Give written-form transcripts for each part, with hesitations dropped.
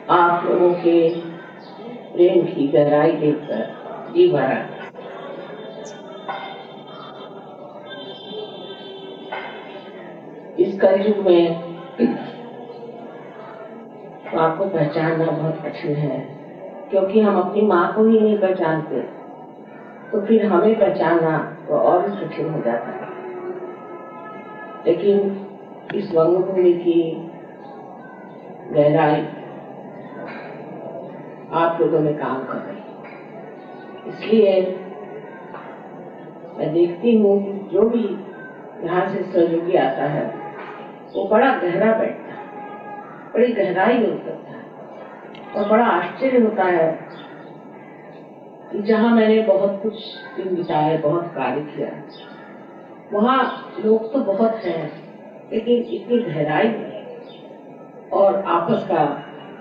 आप लोगों के प्रेम की गहराई देखकर जी भरा। इस कलयुग में माँ को पहचानना बहुत कठिन है, क्योंकि हम अपनी माँ को ही नहीं पहचानते, तो फिर हमें पहचानना तो और भी कठिन हो जाता है। लेकिन इस रंगभूमि की गहराई आप लोगों में काम कर रही है। इसलिए मैं देखती हूँ कि जो भी यहाँ से सहयोगी आता है वो बड़ा गहरा बैठता है, बड़ी गहराई में उतरता है और बड़ा आश्चर्य होता है कि जहाँ मैंने बहुत कुछ दिन बिताए, बहुत कार्य किया, वहाँ लोग तो बहुत हैं, लेकिन इतनी गहराई में और आपस का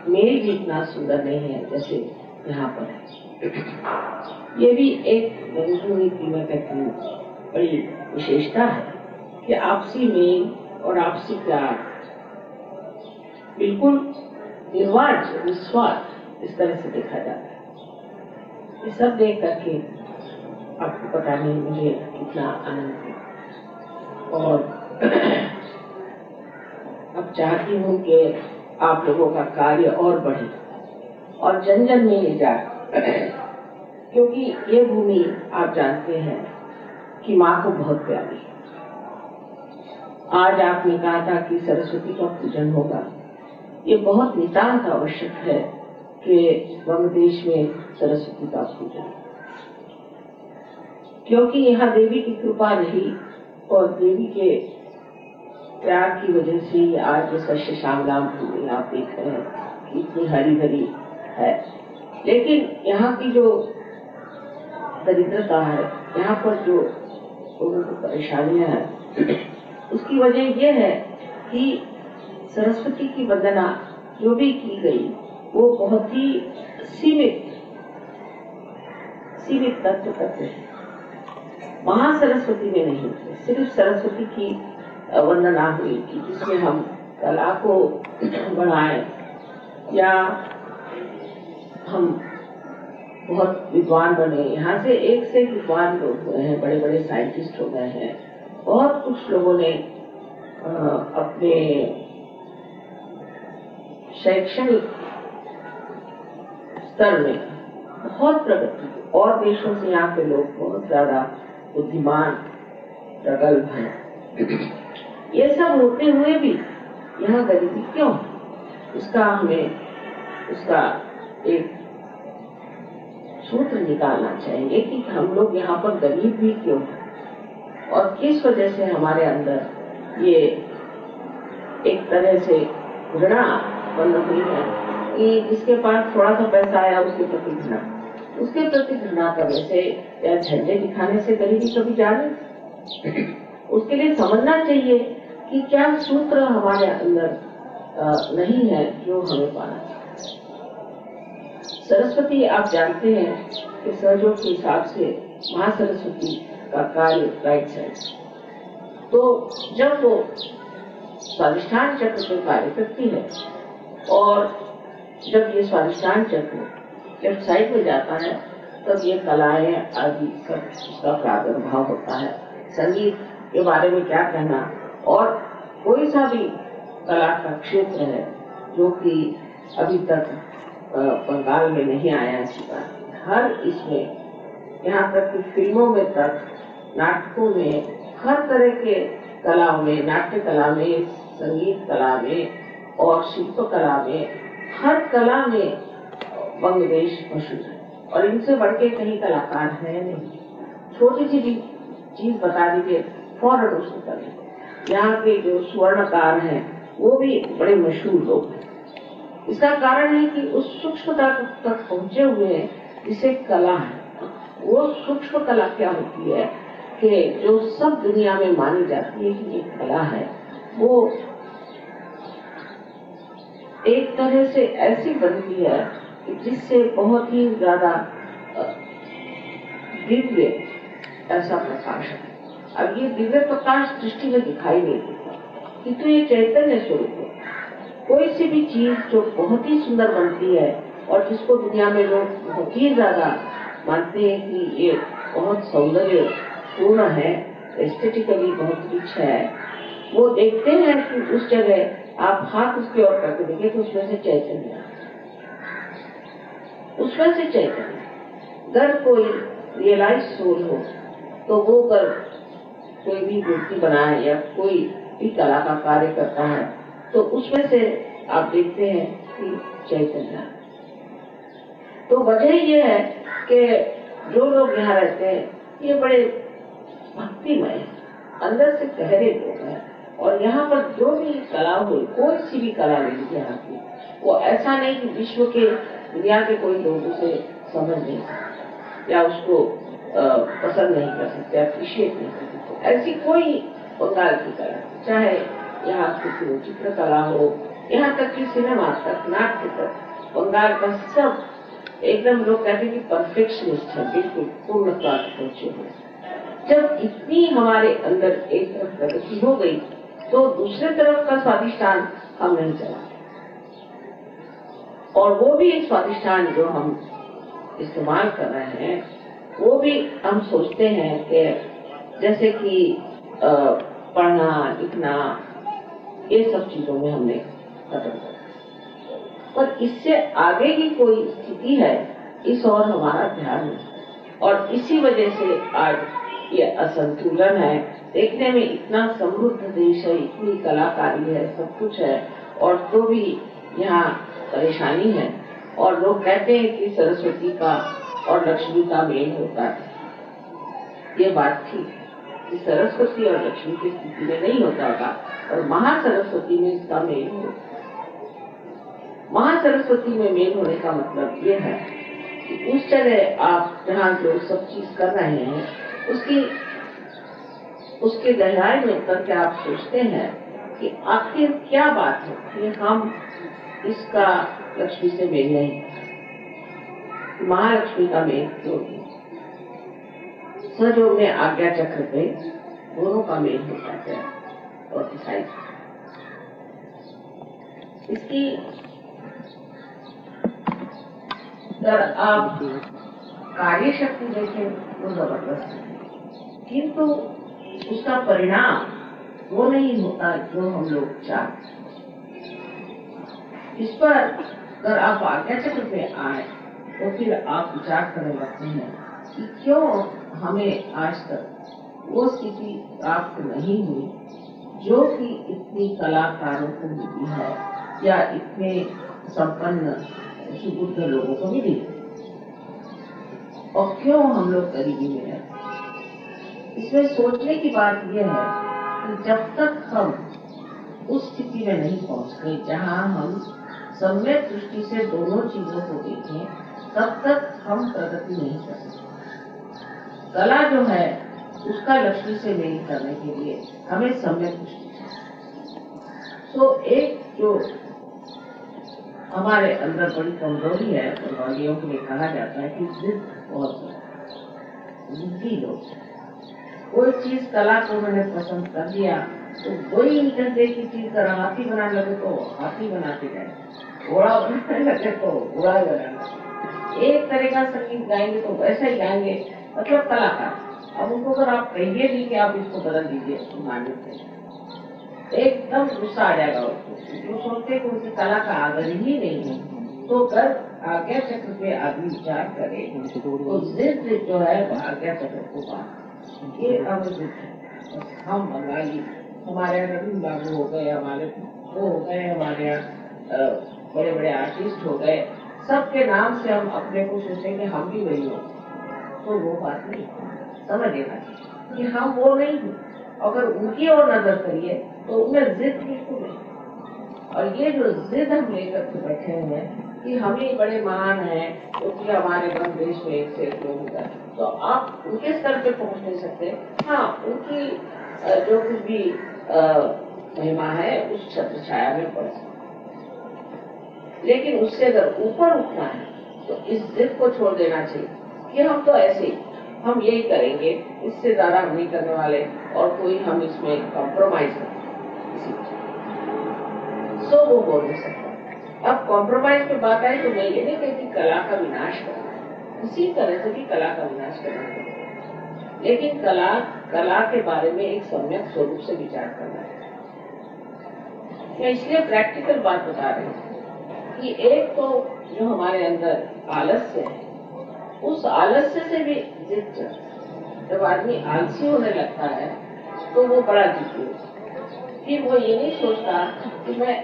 मेल भी इतना सुंदर नहीं है जैसे यहाँ पर है। ये भी एक रंगभूमि की मैं कहती हूँ बड़ी विशेषता है कि आपसी मेल और आपसी प्यार बिल्कुल निर्वाज निस्वार्थ इस तरह से देखा जाता है। ये सब देख करके आपको पता नहीं मुझे कितना आनंद है और अब चाहती हूँ कि आप लोगों का कार्य और बढ़े और जन जन में ले जाए, क्योंकि ये भूमि आप जानते हैं कि माँ को बहुत प्यारी है। आज आपने कहा था कि सरस्वती का पूजन होगा, ये बहुत नितांत आवश्यक है कि वंग देश में सरस्वती का पूजन, क्योंकि यहाँ देवी की कृपा रही और देवी के प्यार की वजह से आज ये सस्य श्यामलाम भूमि आप देख रहे हैं कि इतनी हरी भरी है। लेकिन यहाँ की जो दरिद्रता है, यहाँ पर जो लोगों को परेशानियां हैं, उसकी वजह यह है कि सरस्वती की वंदना जो भी की गई वो बहुत ही सीमित तत्व करते हैं। महासरस्वती में नहीं, सिर्फ सरस्वती की वंदना हुई कि जिसमें हम कला को बढ़ाएं या हम बहुत विद्वान बने। यहाँ से एक से विद्वान लोग हुए हैं, बड़े बड़े साइंटिस्ट हो गए हैं, बहुत कुछ लोगों ने अपने शैक्षणिक स्तर में बहुत प्रगति की और देशों से यहाँ के लोग बहुत ज्यादा बुद्धिमान प्रगल्भ हैं। ये सब होते हुए भी यहाँ गरीबी क्यों? उसका एक सूत्र निकालना चाहिए कि हम लोग यहाँ पर गरीब भी क्यों हैं और किस वजह से हमारे अंदर ये एक तरह से घृणा बन रही है कि जिसके पास थोड़ा सा पैसा आया उसके प्रति घृणा करने से या झंडे दिखाने से गरीबी कभी जाने। उसके लिए समझना चाहिए कि क्या सूत्र हमारे अंदर नहीं है जो हमें पाना चाहिए। सरस्वती आप जानते हैं कि सहयोग के हिसाब से महासरस्वती का कार्य राइट साइड, तो जब वो स्वादिष्ठान चक्र पे कार्य करती है और जब ये स्वादिष्ठान चक्र लेफ्ट साइड में जाता है तब ये कलाएं आदि सब उसका प्रादुर्भाव होता है। संगीत के बारे में क्या कहना, और कोई सा भी कला का क्षेत्र है जो कि अभी तक बंगाल में नहीं आया है। हर इसमें यहाँ तक कि फिल्मों में तक, नाटकों में, हर तरह के कलाओं में, नाट्य कला में, संगीत कला में और शिल्प कला में, हर कला में बांग्लादेश मशहूर है और इनसे बढ़ के कहीं कलाकार है नहीं। छोटी सी भी चीज बता दीजिए फौरन उसको करें। यहाँ के जो स्वर्णकार हैं वो भी बड़े मशहूर लोग हैं। इसका कारण है कि उस सूक्ष्मता तक पहुंचे हुए हैं जिसे कला है। वो सूक्ष्म कला क्या होती है कि जो सब दुनिया में मानी जाती है कि ये कला है, वो एक तरह से ऐसी बनती है जिससे बहुत ही ज्यादा दिव्य ऐसा प्रकाश है। अब ये दिव्य प्रकाश दृष्टि में दिखाई नहीं देता, किंतु ये चैतन्य स्वरूप है। कोई सी भी चीज जो बहुत ही सुंदर बनती है और जिसको दुनिया में लोग बहुत ही ज्यादा मानते हैं कि ये बहुत सौंदर्य पूर्ण है, एस्थेटिकली बहुत रिच है, वो देखते हैं कि उस जगह आप हाथ उसकी ओर करके देखें तो उसमें से चैतन्य, उसमें से चैतन्य। अगर कोई रियलाइज सोल हो तो वो अगर कोई भी मूर्ति बनाए या कोई भी कला का कार्य करता है तो उसमें से आप देखते हैं कि चैतन्य। तो वजह ये है कि जो लोग यहाँ रहते हैं ये बड़े भक्तिमय हैं, अंदर से गहरे लोग हैं, और यहाँ पर जो भी कला हो, कोई सी भी कला ले लीजिए यहाँ की, वो ऐसा नहीं कि विश्व के दुनिया के कोई लोग उसे समझ नहीं सकते या उसको पसंद नहीं कर सकते, अप्रिशिएट नहीं कर सकते। ऐसी कोई बंगाल की कला, चाहे यहाँ की चित्रकला हो, यहाँ तक कि सिनेमा तक, नाट्य तक, बंगाल का सब एकदम लोग कहते हैं कि परफेक्शनिस्ट है, बिल्कुल पूर्णता पहुंचे हुए। जब इतनी हमारे अंदर एक तरफ प्रगति हो गई तो दूसरे तरफ का स्वादिष्टान हम नहीं चला, और वो भी एक स्वादिष्टान जो हम इस्तेमाल कर रहे हैं वो भी हम सोचते हैं कि जैसे कि पढ़ना लिखना ये सब चीजों में हमने खत्म कर, पर इससे आगे की कोई स्थिति है इस और हमारा ध्यान नहीं, और इसी वजह से आज ये असंतुलन है। देखने में इतना समृद्ध देश है, इतनी कलाकारी है, सब कुछ है, और तो भी यहाँ परेशानी है। और लोग कहते हैं कि सरस्वती का और लक्ष्मी का मेल होता है, ये बात थी कि सरस्वती और लक्ष्मी की स्थिति में नहीं होता था, और महासरस्वती में इसका मेल हो। महासरस्वती में मेल होने का मतलब ये है कि उस जगह आप जहाँ जो सब चीज कर रहे हैं उसके गहराई में उतर के आप सोचते हैं कि आखिर क्या बात है कि हम इसका लक्ष्मी से मेल नहीं, महालक्ष्मी का मेल क्यों नहीं। सजयोग में आज्ञा चक्र पे दोनों का मेल होता है, और इसकी अगर आप कार्य शक्ति देखें तो जबरदस्त है, किंतु उसका परिणाम वो नहीं होता जो हम लोग चाहते। इस पर अगर आप आज्ञा चक्र पे आए तो फिर आप विचार करने लगते हैं कि क्यों हमें आज तक वो स्थिति प्राप्त नहीं हुई जो कि इतनी कलाकारों को मिली है या इतने संपन्न सुबुद्ध लोगों को मिली, और क्यों हम लोग गरीबी में हैं। इसमें सोचने की बात यह है कि जब तक हम उस स्थिति में नहीं पहुंच गए जहां हम सम्यक दृष्टि से दोनों चीजों को देखें, तब तक हम प्रगति नहीं कर सकते। कला जो है उसका लक्ष्मी से मेल करने के लिए हमें सम्यक दृष्टि चाहिए। तो एक जो हमारे अंदर बड़ी कमजोरी है, बंगालियों के लिए कहा जाता है कि जिद बहुत जिद्दी लोग, कोई चीज कला को मैंने पसंद कर लिया तो वही कहते की चीज का हाथी बनाने लगे तो हाथी बनाते गए, घोड़ा बनाने लगे तो घोड़ा बनाने लगे, एक तरह का संगीत गाएंगे तो वैसा ही गाएंगे, मतलब कलाकार। अब उनको अगर आप कहिए भी कि आप इसको बदल दीजिए तो मान लेते, एकदम गुस्सा आ जाएगा उसको, वो सोचते कि उनकी कला का आदर ही नहीं है। तो अगर आज्ञा चक्र पे आदमी विचार करे तो जिद जो है वो आज्ञा चक्र को पार, ये हम बंगाली हमारे यहाँ रविंद्र बाबू हो गए, हमारे वो हो गए, हमारे यहाँ बड़े बड़े आर्टिस्ट हो गए, सबके नाम से हम अपने को सोचेंगे हम भी वही हो, तो वो बात नहीं समझ लेना कि हम वो नहीं हैं। अगर उनकी ओर नजर करिए तो उनमें जिद बिल्कुल नहीं, और ये जो जिद हम लेकर के बैठे हुए हैं कि हम ही बड़े महान हैं क्योंकि हमारे देश में एक से एक लोग हैं, तो आप उनके स्तर पे पहुंच नहीं सकते। हाँ, उनकी जो कुछ भी महिमा है उस छत्र छाया में पड़ सकते, लेकिन उससे अगर ऊपर उठना है तो इस जिद को छोड़ देना चाहिए कि हम तो ऐसे ही हम यही करेंगे, इससे ज्यादा हम नहीं करने वाले, और कोई हम इसमें कॉम्प्रोमाइज नहीं। सो वो बोल नहीं सकता। अब कॉम्प्रोमाइज पे बात आई तो मैं ये नहीं कहती कला का विनाश करना, इसी तरह से भी कला का विनाश करना, लेकिन कला के बारे में एक सम्यक स्वरूप से विचार करना है। मैं इसलिए प्रैक्टिकल बात बता रही हूँ कि एक तो जो हमारे अंदर आलस्य है, उस आलस्य से भी जिद, जब आदमी आलसी होने लगता है तो वो बड़ा जिद्दी होता है। फिर वो ये नहीं सोचता कि मैं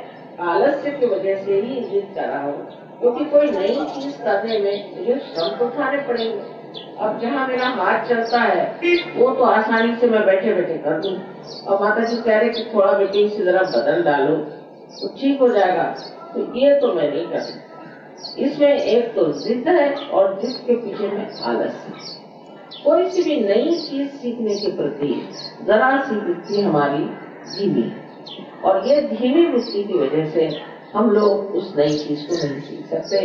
आलस्य की वजह से ही जिद कर रहा हूँ, क्योंकि कोई नई चीज करने में मुझे श्रम तो उठाने पड़ेंगे। अब जहाँ मेरा हाथ चलता है वो तो आसानी से मैं बैठे बैठे कर दूं। और माता जी कह रहे कि थोड़ा बेटे इसे जरा बदल डालो तो ठीक हो जाएगा, तो ये तो मैं नहीं कर सकती। इसमें एक तो जिद है और जिद के पीछे में आलस्य। कोई सी भी नई चीज सीखने के प्रति जरा सी वृत्ति हमारी धीमी है, और ये धीमी वृत्ति की वजह से हम लोग उस नई चीज को नहीं सीख सकते,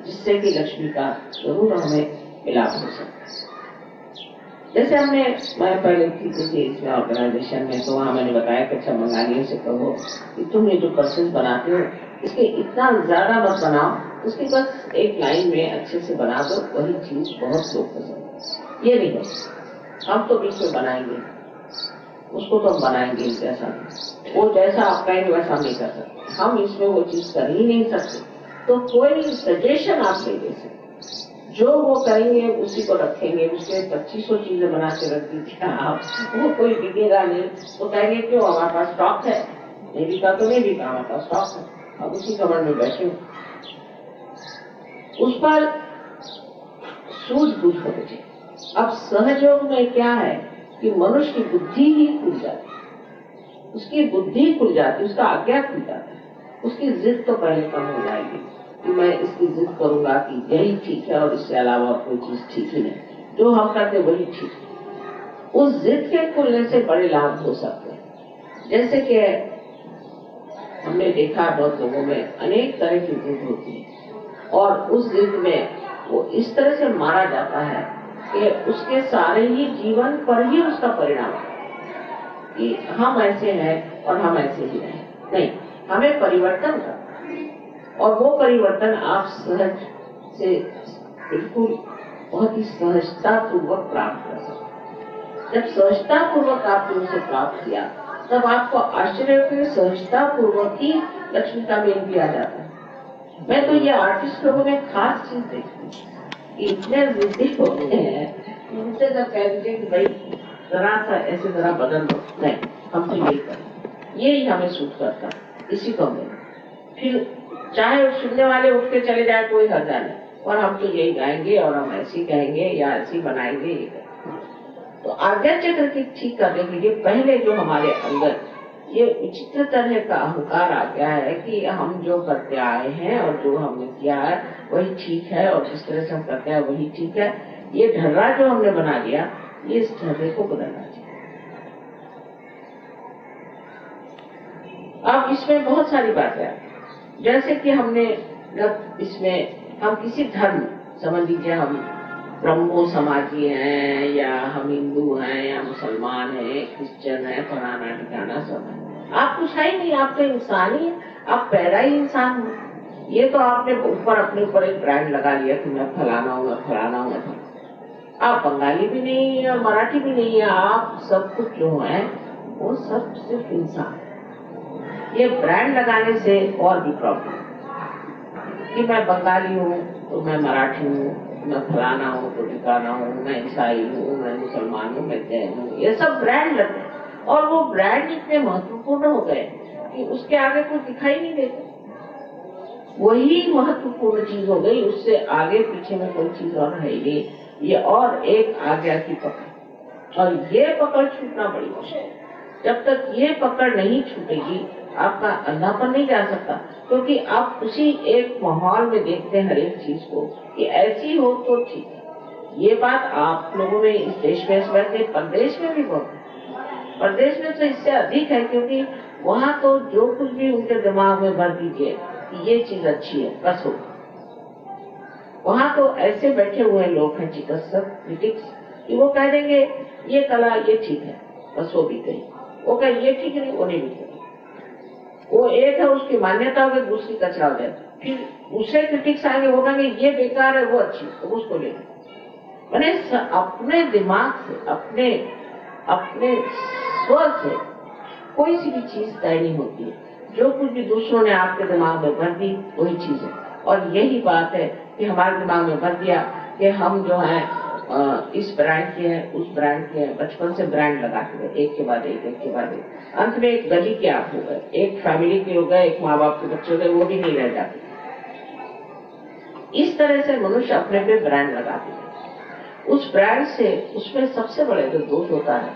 जिससे कि लक्ष्मी का जरूर हमें मिलाप हो सकता है। जैसे मैं पहले थी किसी इसमें ऑर्गेनाइजेशन में, तो वहाँ मैंने बताया कि अच्छा बंगालियों से कहो कि तुम ये जो पर्सेस बनाते हो इसके इतना ज्यादा मत बनाओ, उसकी बस एक लाइन में अच्छे से बना दो, वही चीज बहुत लोग पसंद। ये नहीं है हम तो बीच में बनाएंगे, उसको तो हम बनाएंगे जैसा, वो जैसा आप कहेंगे वैसा हम नहीं कर सकते, हम इसमें वो चीज कर ही नहीं सकते। तो कोई सजेशन आप नहीं दे सकते, जो वो करेंगे उसी को रखेंगे। उसके 2500 चीजें बना के रख दीजिए आप, वो कोई बिकेगा नहीं। तो कहेंगे क्यों, हमारे पास स्टॉक है, नहीं बिका तो नहीं बिका, हमारे पास स्टॉक है, अब उसी कमर में बैठे हो। उस पर सूझबूझ होनी चाहिए। अब सहयोग में क्या है कि मनुष्य की बुद्धि ही खुल जाती, उसकी बुद्धि खुल जाती, उसका आज्ञा खुल जाता है, उसकी जिद तो पहले कम हो जाएगी कि मैं इसकी जिद करूंगा कि यही ठीक है और इसके अलावा कोई चीज ठीक ही नहीं, जो हम करते वही ठीक है। उस जिद के खुलने से बड़े लाभ हो सकते हैं। जैसे कि हमने देखा बहुत लोगों में अनेक तरह की जिद होती है, और उस जिद में वो इस तरह से मारा जाता है कि उसके सारे ही जीवन पर ही उसका परिणाम है कि हम ऐसे हैं और हम ऐसे ही रहें। नहीं, हमें परिवर्तन करना है, और वो परिवर्तन आप सहज से बिल्कुल बहुत ही सहजता पूर्वक प्राप्त कर सकते। जब सहजता पूर्वक आपने उसे प्राप्त किया तब आपको आश्चर्य के सहजता पूर्वक ही लक्ष्मी का मेल भी आ जाता है। मैं तो ये आर्टिस्ट लोगों में खास चीज देखती हूँ, इतने जिद्दी होते हैं, उनसे जब कह दीजिए कि भाई जरा सा ऐसे जरा बदल दो, नहीं हम तो यही करें, यही हमें सूट करता है, इसी को हमें। फिर चाहे सुनने वाले उठ के चले जाए कोई हर्जा नहीं, और हम तो यही गाएंगे और हम ऐसी कहेंगे या ऐसी बनाएंगे। तो आज्ञा चक्र की ठीक करने के लिए पहले जो हमारे अंदर ये विचित्र तरह का अहंकार आ गया है कि हम जो करते आए हैं और जो हमने किया है वही ठीक है, और जिस तरह से हम करते हैं वही ठीक है, ये ढर्रा जो हमने बना लिया, ये इस ढर्रे को बदलना चाहिए। अब इसमें बहुत सारी बातें हैं, जैसे कि हमने जब इसमें हम किसी धर्म, समझ लीजिए हम ब्रह्मो समाजी हैं या हम हिंदू हैं या मुसलमान हैं, क्रिश्चियन है, फलाना ठिकाना सब है, आप कुछ है ही नहीं, आप तो इंसान ही है, आप पैदा ही इंसान हो। ये तो आपने ऊपर अपने ऊपर एक ब्रांड लगा लिया कि मैं फलाना हूँ, मैं फलाना हूँ, मैं फलाना। आप बंगाली भी नहीं है और मराठी भी नहीं है, आप सब कुछ जो है वो सब सिर्फ इंसान है। ये ब्रांड लगाने से और भी प्रॉब्लम कि मैं बंगाली हूँ तो मैं मराठी हूँ, मैं फलाना हूँ तो ठिकाना हूँ, मैं ईसाई हूँ, मैं मुसलमान हूँ, मैं जैन हूँ, ये सब ब्रांड लगते हैं। और वो ब्रांड इतने महत्वपूर्ण हो गए कि उसके आगे कुछ दिखाई नहीं देता, वही महत्वपूर्ण चीज हो गई, उससे आगे पीछे में कोई चीज और है ही नहीं। ये और एक आज्ञा की पकड़, और ये पकड़ छूटना बड़ी मुश्किल है। जब तक ये पकड़ नहीं छूटेगी आपका अंधापन नहीं जा सकता, क्योंकि आप उसी एक माहौल में देखते हैं हर एक चीज को कि ऐसी हो तो ठीक है। ये बात आप लोगों में इस देश में इस वक्त परदेश में भी बहुत है, परदेश में तो इससे अधिक है, क्योंकि वहाँ तो जो कुछ भी उनके दिमाग में भर दीजिए कि ये चीज अच्छी है बस हो। वहाँ तो ऐसे बैठे हुए लोग हैं चिकित्सक, क्रिटिक्स, कि वो कह देंगे ये कला ये ठीक है बस वो भी गई, वो कहे ये ठीक नहीं वो नहीं भी गई। वो एक है, उसकी मान्यता होगी, दूसरी कचरा हो जाए, फिर उससे क्रिटिक्स आएंगे, वो कहेंगे ये बेकार है, वो अच्छी, तो उसको ले। मैंने अपने दिमाग से, अपने स्व से कोई सी भी चीज तय नहीं होती है। जो कुछ भी दूसरों ने आपके दिमाग में भर दी वही चीज है। और यही बात है कि हमारे दिमाग में भर दिया कि हम जो है इस ब्रांड के हैं, उस ब्रांड के हैं, बचपन से ब्रांड लगाते गए, एक के बाद एक के बाद एक। अंत में एक गली के आप हो गए, एक फैमिली के हो गए, एक माँ बाप के बच्चे हो गए, वो भी नहीं रह जाते। इस तरह से मनुष्य अपने पे ब्रांड लगाते हैं। उस ब्रांड से उसमें सबसे बड़े जो दोष होता है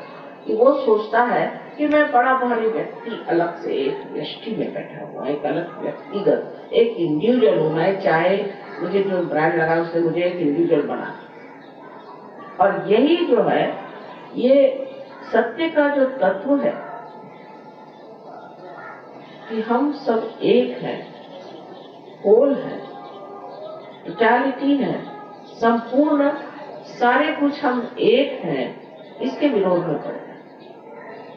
कि वो सोचता है कि मैं बड़ा भारी व्यक्ति अलग से एक व्यष्टि में बैठा हुआ, एक अलग व्यक्तिगत, एक इंडिविजुअल हूं मैं, चाहे मुझे जो ब्रांड लगा उससे मुझे एक इंडिविजुअल बना। और यही जो है ये सत्य का जो तत्व है कि हम सब एक हैं, होल है, टोटलिटी है, संपूर्ण सारे कुछ हम एक हैं, इसके विरोध में पड़े।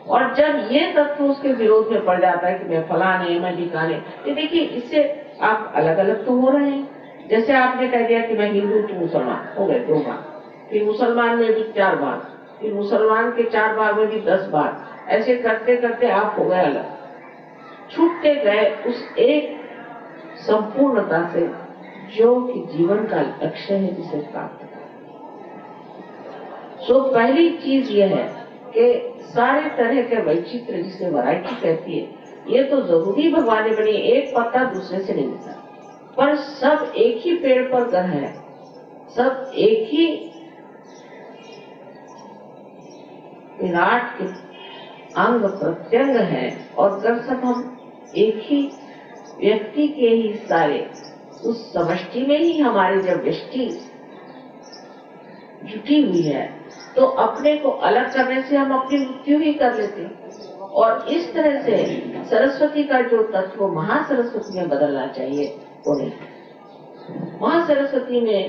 और जब ये तत्व उसके विरोध में पड़ जाता है कि मैं फलाने, मैं ढिकाने, ये देखिए इससे आप अलग अलग तो हो रहे हैं। जैसे आपने कह दिया कि मैं हिंदू तू मुसलमान, हो गए 2 भाग, फिर मुसलमान में भी 4 भाग, फिर मुसलमान के 4 भाग में भी 10 भाग, ऐसे करते करते आप हो गए अलग, छूटते गए उस एक संपूर्णता से जो कि जीवन का लक्ष्य है जिसे प्राप्त करना। सो पहली चीज ये है कि सारे तरह के वैचित्र जिसे वैरायटी कहती है, ये तो जरूरी भगवान ने बनी, एक पत्ता दूसरे से नहीं मिलता, पर सब एक ही पेड़ पर घर है, सब एक ही विराट के अंग प्रत्यंग है। और अगर सब हम एक ही व्यक्ति के ही सारे उस समष्टि में ही हमारी जब व्यष्टि जुटी हुई है तो अपने को अलग करने से हम अपनी मृत्यु ही कर लेते हैं। और इस तरह से सरस्वती का जो तत्व महासरस्वती में बदलना चाहिए वो नहीं। महासरस्वती में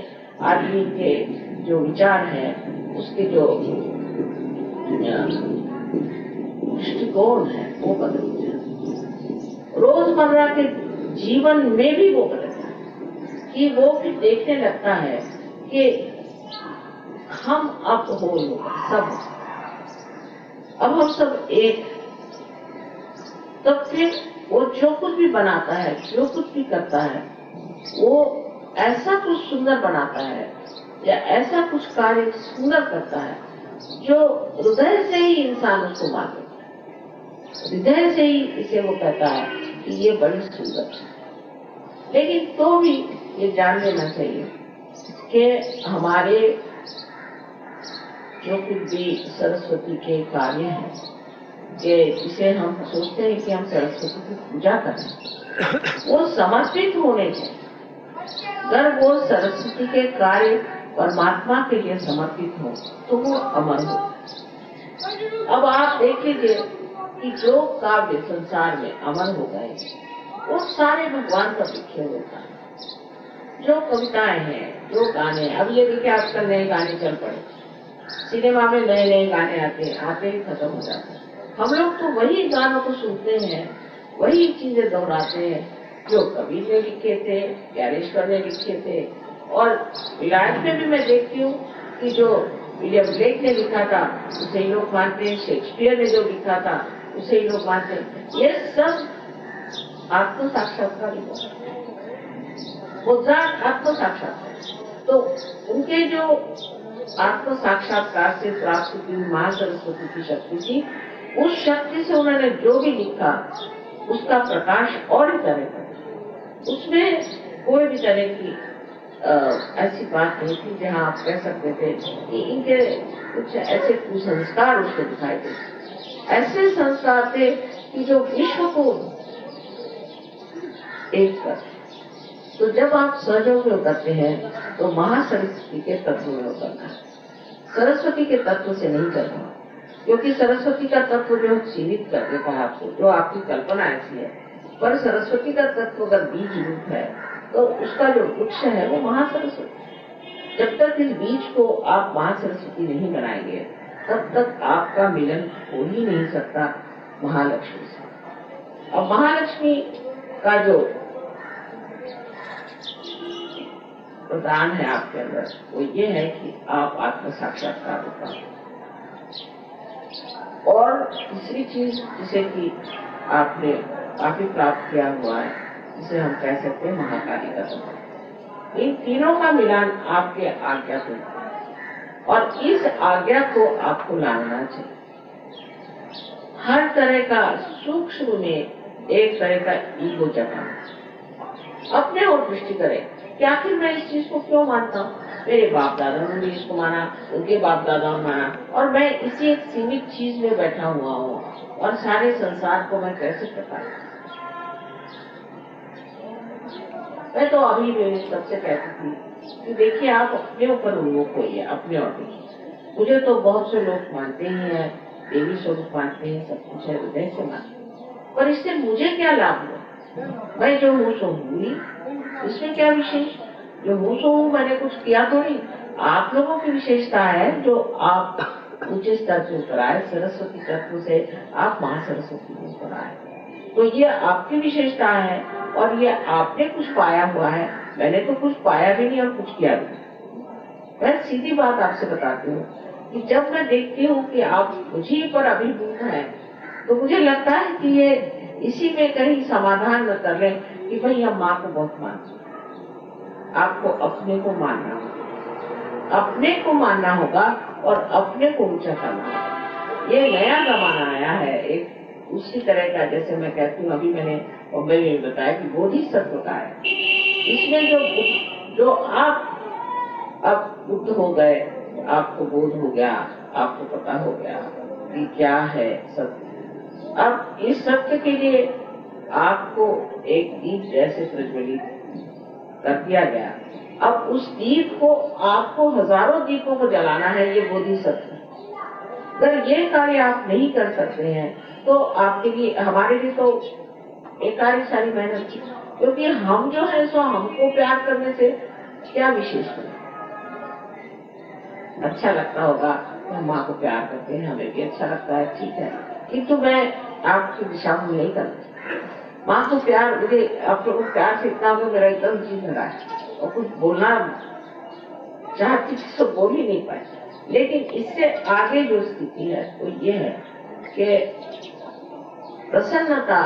आदमी के जो विचार है, उसके जो दृष्टिकोण है वो बदल जाए। रोजमर्रा के जीवन में भी वो बदल जाए कि वो भी देखने लगता है कि हम अब हो सब, अब हम सब एक। तब फिर वो जो कुछ भी बनाता है, जो कुछ भी करता है, वो ऐसा कुछ सुंदर बनाता है या ऐसा कुछ कार्य सुंदर करता है जो हृदय से ही इंसान उसको मान लेता है, हृदय से ही इसे वो कहता है कि ये बड़ी सुंदर है। लेकिन तो भी ये जान लेना चाहिए कि हमारे जो कुछ भी सरस्वती के कार्य हैं, कि जिसे हम सोचते हैं कि हम सरस्वती की पूजा करें, वो समर्पित होने चाहिए। अगर वो सरस्वती के कार्य परमात्मा के लिए समर्पित हो तो वो अमर हो। अब आप देख लीजिए कि जो काव्य संसार में अमर हो गए वो सारे भगवान का लिखे होता है। जो कविताएं हैं, जो गाने, अब ये देखिए आजकल नए गाने चल पड़े, सिनेमा में नए नए गाने आते ही खत्म हो जाते हैं। हम लोग तो वही गानों को सुनते हैं, वही चीजें दोहराते हैं जो कबीर ने लिखे थे, ज्ञानेश्वर ने लिखे थे। और विलायत में भी मैं देखती हूँ कि जो विलियम ब्लेक ने लिखा था उसे ही लोग मानते हैं, शेक्सपियर ने जो लिखा था उसे ही लोग मानते हैं। ये सब आत्म साक्षात्कार ही आत्म साक्षात्कार। तो उनके जो आत्म साक्षात्कार से प्राप्त की मां सरस्वती की शक्ति थी, उस शक्ति से उन्होंने जो भी लिखा उसका प्रकाश और ही तरह का, उसमें कोई भी तरह की ऐसी बात नहीं थी जहाँ आप कह सकते थे कि इनके कुछ ऐसे कुसंस्कार उसको दिखाई देते। ऐसे संस्कार थे कि जो विश्व को एक कर। तो जब आप सहयोग में उतरते हैं तो महासरस्वती के तत्व में उतरना है, सरस्वती के तत्व से नहीं करना, क्योंकि सरस्वती का तत्व जो सीमित कर देता है आपको, जो आपकी कल्पना ऐसी है। पर सरस्वती का तत्व अगर बीज रूप है तो उसका जो वृक्ष है वो महासरस्वती। जब तक इस बीज को आप महासरस्वती नहीं बनाएंगे तब तक आपका मिलन हो ही नहीं सकता महालक्ष्मी से। अब महालक्ष्मी का जो प्रदान है आपके अंदर वो ये है कि आप आत्म साक्षात्कार होता है। और तीसरी चीज जिसे कि आपने काफी प्राप्त किया हुआ है, जिसे हम कह सकते हैं महाकाली का संबंध। इन तीनों का मिलान आपके आज्ञा को, और इस आज्ञा को आपको लाना चाहिए। हर तरह का सूक्ष्म में एक तरह का ईगो जगाना, अपने और दृष्टि करें कि आखिर मैं इस चीज को क्यों मानता हूँ। मेरे बाप दादा ने भी इसको माना, उनके बाप दादा ने माना, और मैं इसी एक सीमित चीज में बैठा हुआ हूँ और सारे संसार को मैं कैसे पता। मैं तो अभी भी सबसे कहती थी कि देखिए आप अपने ऊपर उन्मुख होइए, अपने और देखिए। मुझे तो बहुत से लोग मानते ही हैं, देवी स्वरूप मानते हैं, सब कुछ है, हृदय से मानते हैं, पर इससे मुझे क्या लाभ हुआ। मैं जो हूँ सो हूँ ही, इसमें क्या विशेष। जो हूँ सो हूँ, मैंने कुछ किया तो नहीं। आप लोगों की विशेषता है जो आप ऊंचे स्तर से ऊपर आए, सरस्वती तत्व से आप माँ सरस्वती में ऊपर आए, तो ये आपकी विशेषता है और ये आपने कुछ पाया हुआ है। मैंने तो कुछ पाया भी नहीं और कुछ किया भी नहीं। मैं सीधी बात आपसे बताती हूँ कि जब मैं देखती हूँ कि आप मुझे पर अभिभूत हैं, तो मुझे लगता है कि ये इसी में कहीं समाधान न कर लें कि भाई हम माँ को बहुत मानते हैं। आपको अपने को मानना होगा, अपने को मानना होगा और अपने को ऊंचा करना होगा। ये नया जमाना आया है एक उसी तरह का, जैसे मैं कहती हूँ, अभी मैंने बॉम्बे में बताया कि बोधिसत्व का है। इसमें जो आप अब बुद्ध हो गए, आपको बोध हो गया, आपको पता हो गया कि क्या है सत्य। अब इस सत्य के लिए आपको एक दीप जैसे प्रज्वलित कर दिया गया। अब उस दीप को आपको हजारों दीपों को जलाना है, ये बोधिसत्व। अगर ये कार्य आप नहीं कर सकते हैं तो आपके लिए, हमारे लिए तो एक सारी मेहनत थी, क्योंकि हम जो है सो हमको प्यार करने से क्या विशेष है। अच्छा लगता होगा कि हम माँ को प्यार करते हैं, हमें भी अच्छा लगता है, ठीक है, किंतु मैं आपकी दिशा में नहीं करती। माँ को प्यार, मुझे आप लोगों को प्यार से इतना हो, मेरा एकदम जी भरा है और कुछ बोलना चाहती तो बोल ही नहीं पाए। लेकिन इससे आगे जो स्थिति है वो ये है कि प्रसन्नता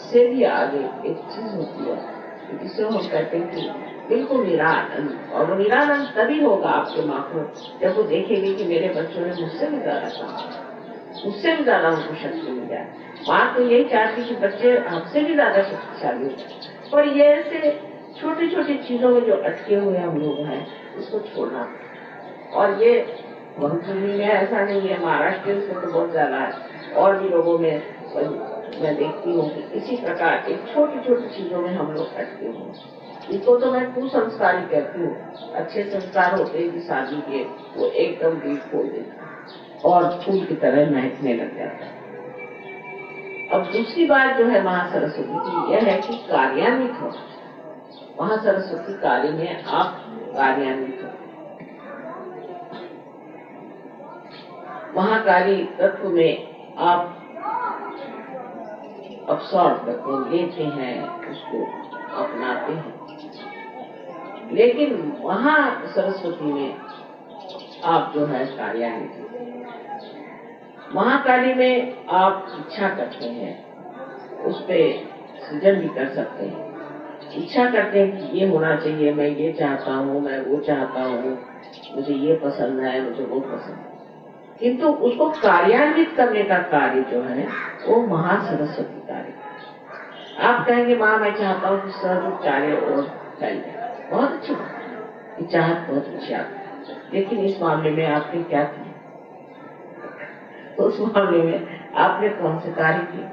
से भी आगे एक चीज होती है जिसे हम कहते हैं कि बिल्कुल निरानंद। और वो निरानंद तभी होगा आपके माँ को जब वो देखेगी कि मेरे बच्चों ने मुझसे भी ज्यादा काम, उससे भी ज्यादा उनको शक्ति मिल जाए। माँ तो यही चाहती कि बच्चे हमसे भी ज्यादा शक्तिशाली हो जाए, पर ये ऐसे छोटी छोटी चीजों में जो अटके हुए हम लोग हैं, इसको छोड़ना। और ये भंगचूनी में ऐसा नहीं है, महाराष्ट्र में तो बहुत ज्यादा है, और भी लोगों में मैं देखती हूँ कि इसी प्रकार एक छोटी छोटी चीजों में हम लोग अटके हुए। इसको तो मैं कुसंस्कार ही कहती हूँ। अच्छे संस्कार होते हैं कि शादी के वो एकदम दीप खोल देता और फूल की तरह महकने लग जाता है। अब दूसरी बात जो है महासरस्वती की यह है कि कार्यान्वित हो। महासरस्वती कार्य में आप कार्यान्वित हो। महाकाली तत्व में आप अब्सॉर्ब करते हैं, लेते हैं, उसको अपनाते हैं। लेकिन वहाँ सरस्वती में आप जो है कार्यान्वित हो। महाकाली में आप इच्छा करते हैं, उस पे सृजन भी कर सकते हैं। इच्छा करते हैं कि ये होना चाहिए, मैं ये चाहता हूँ, मैं वो चाहता हूँ, मुझे ये पसंद है, मुझे वो पसंद है। किंतु उसको कार्यान्वित करने का कार्य जो है वो महासरस्वती कार्य। आप कहेंगे माँ मैं चाहता हूँ कि सर्वचार्य और फैल जाए, बहुत अच्छी बात है, चाहत बहुत अच्छी आपकी। लेकिन इस मामले में आपने क्या किया? तो उस मामले में आपने कौन से कार्य किए?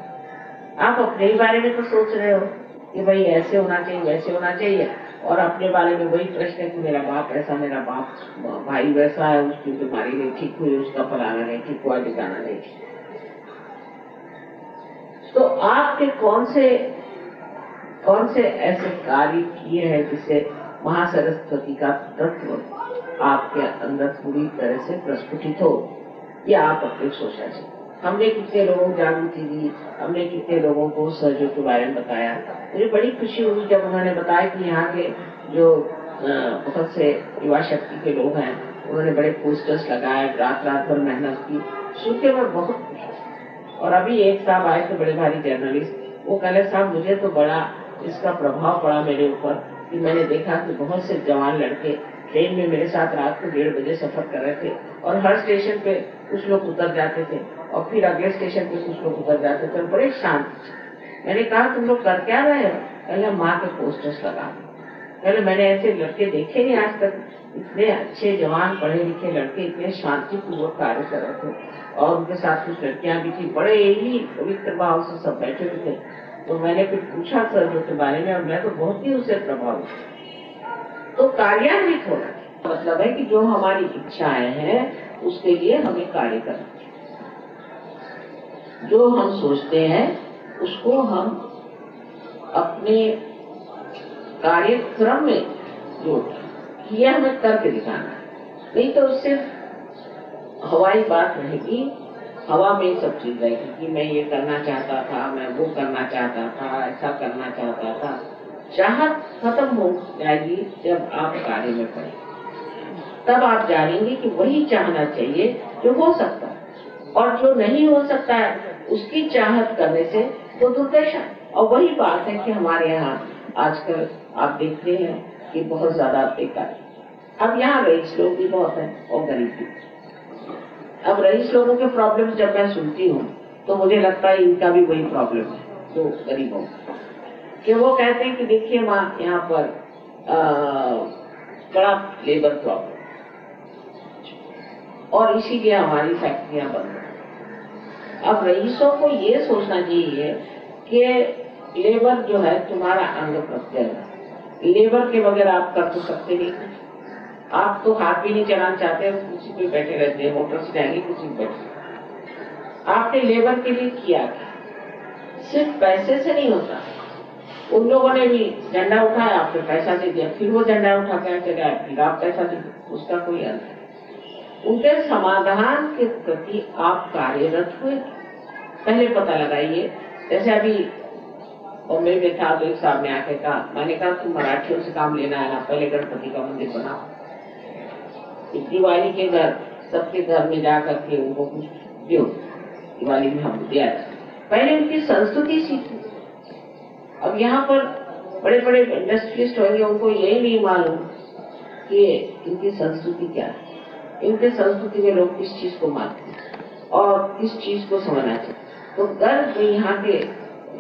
आप अपने ही बारे में तो सोच रहे हो कि भाई ऐसे होना चाहिए, वैसे होना चाहिए, और अपने बारे में वही प्रश्न है कि मेरा बाप ऐसा, मेरा बाप भाई वैसा है, उसकी बीमारी नहीं ठीक हुई, उसका फलाना नहीं ठीक हुआ, ठिकाना नहीं ठीक। तो आपके कौन से ऐसे कार्य किए हैं जिससे महासरस्वती का तत्व आपके अंदर पूरी तरह से प्रस्फुटित हो, या आप अपनी सोचा चाहिए। हमने कितने लोगों को जागृति दी, हमने कितने लोगों को सहयोग के बारे में बताया। मुझे बड़ी खुशी हुई जब उन्होंने बताया कि यहाँ के जो बहुत से युवा शक्ति के लोग हैं, उन्होंने बड़े पोस्टर्स लगाए, रात भर मेहनत की। सुन के मैं बहुत खुश हूँ। और अभी एक साहब आए थे, बड़े भारी जर्नलिस्ट, वो कहले साहब मुझे तो बड़ा इसका प्रभाव पड़ा मेरे ऊपर कि मैंने देखा कि बहुत से जवान लड़के ट्रेन में मेरे साथ रात को 1:30 बजे सफर कर रहे थे और हर स्टेशन पे कुछ लोग उतर जाते थे और फिर अगले स्टेशन पे कुछ लोग उतर जाते थे, बड़े शांत। मैंने कहा तुम लोग कर क्या रहे हो? पहले माँ के पोस्टर्स लगा। पहले मैंने ऐसे लड़के देखे नहीं आज तक, इतने अच्छे जवान पढ़े लिखे लड़के इतने शांतिपूर्वक कार्य कर रहे थे और उनके साथ कुछ लड़कियां भी थी, बड़े ही पवित्र भाव से सब बैठे हुए थे। तो मैंने फिर पूछा सर के बारे में और मैं तो बहुत ही उससे प्रभावित। तो कार्यान्वित होना मतलब है कि जो हमारी इच्छाएं हैं उसके लिए हमें कार्य करना, जो हम सोचते हैं उसको हम अपने कार्यक्रम में जोड़ना, ये हमें करके दिखाना है। नहीं तो सिर्फ हवाई बात रहेगी, हवा में सब चीज रहेगी कि मैं ये करना चाहता था, मैं वो करना चाहता था, ऐसा करना चाहता था। चाहत खत्म हो जाएगी जब आप कार्य में पड़े, तब आप जानेंगे कि वही चाहना चाहिए जो हो सकता है और जो नहीं हो सकता है उसकी चाहत करने से तो दुर्दशा। और वही बात है कि हमारे यहाँ आजकल आप देखते हैं कि बहुत ज्यादा बेकार। अब यहाँ रईस लोग भी बहुत हैं और गरीब भी। अब रईस लोगों के प्रॉब्लम जब मैं सुनती हूँ तो मुझे लगता है इनका भी वही प्रॉब्लम है जो गरीबों का, कि वो कहते हैं कि देखिए माँ यहाँ पर बड़ा लेबर प्रॉब्लम और इसीलिए हमारी फैक्ट्रियां बंद हैं। अब रईसों को ये सोचना चाहिए कि लेबर जो है तुम्हारा अंग प्रत्यंग है, लेबर के बगैर आप कर तो सकते नहीं। आप तो हाथ भी नहीं चलाना चाहते, कुर्सी पे बैठे रहते हैं, मोटर से जाएंगे कुर्सी पे बैठे। आपने लेबर के लिए किया क्या? सिर्फ पैसे से नहीं होता। उन लोगों ने भी झंडा उठाया, आपने पैसा दे दिया, फिर वो झंडा उठा कर चले आए, फिर आप पैसा दे दिया, उसका कोई अंत नहीं। उनके समाधान के प्रति आप कार्यरत हुए, पहले पता लगाइए। जैसे अभी बॉम्बे में था तो एक साहब ने आके कहा, मैंने कहा तुम मराठियों से काम लेना है ना, पहले गणपति का मंदिर बनाओ। दिवाली के घर सबके घर में जाकर के उनको कुछ दो, दिवाली में हम दिया, पहले उनकी संस्कृति सीखी। अब यहाँ पर बड़े बड़े इंडस्ट्रियलिस्ट होंगे, उनको यही नहीं मालूम कि इनकी संस्कृति क्या है, इनके संस्कृति में लोग किस चीज को मानते हैं और किस चीज को समझना चाहिए। तो अगर जो यहाँ के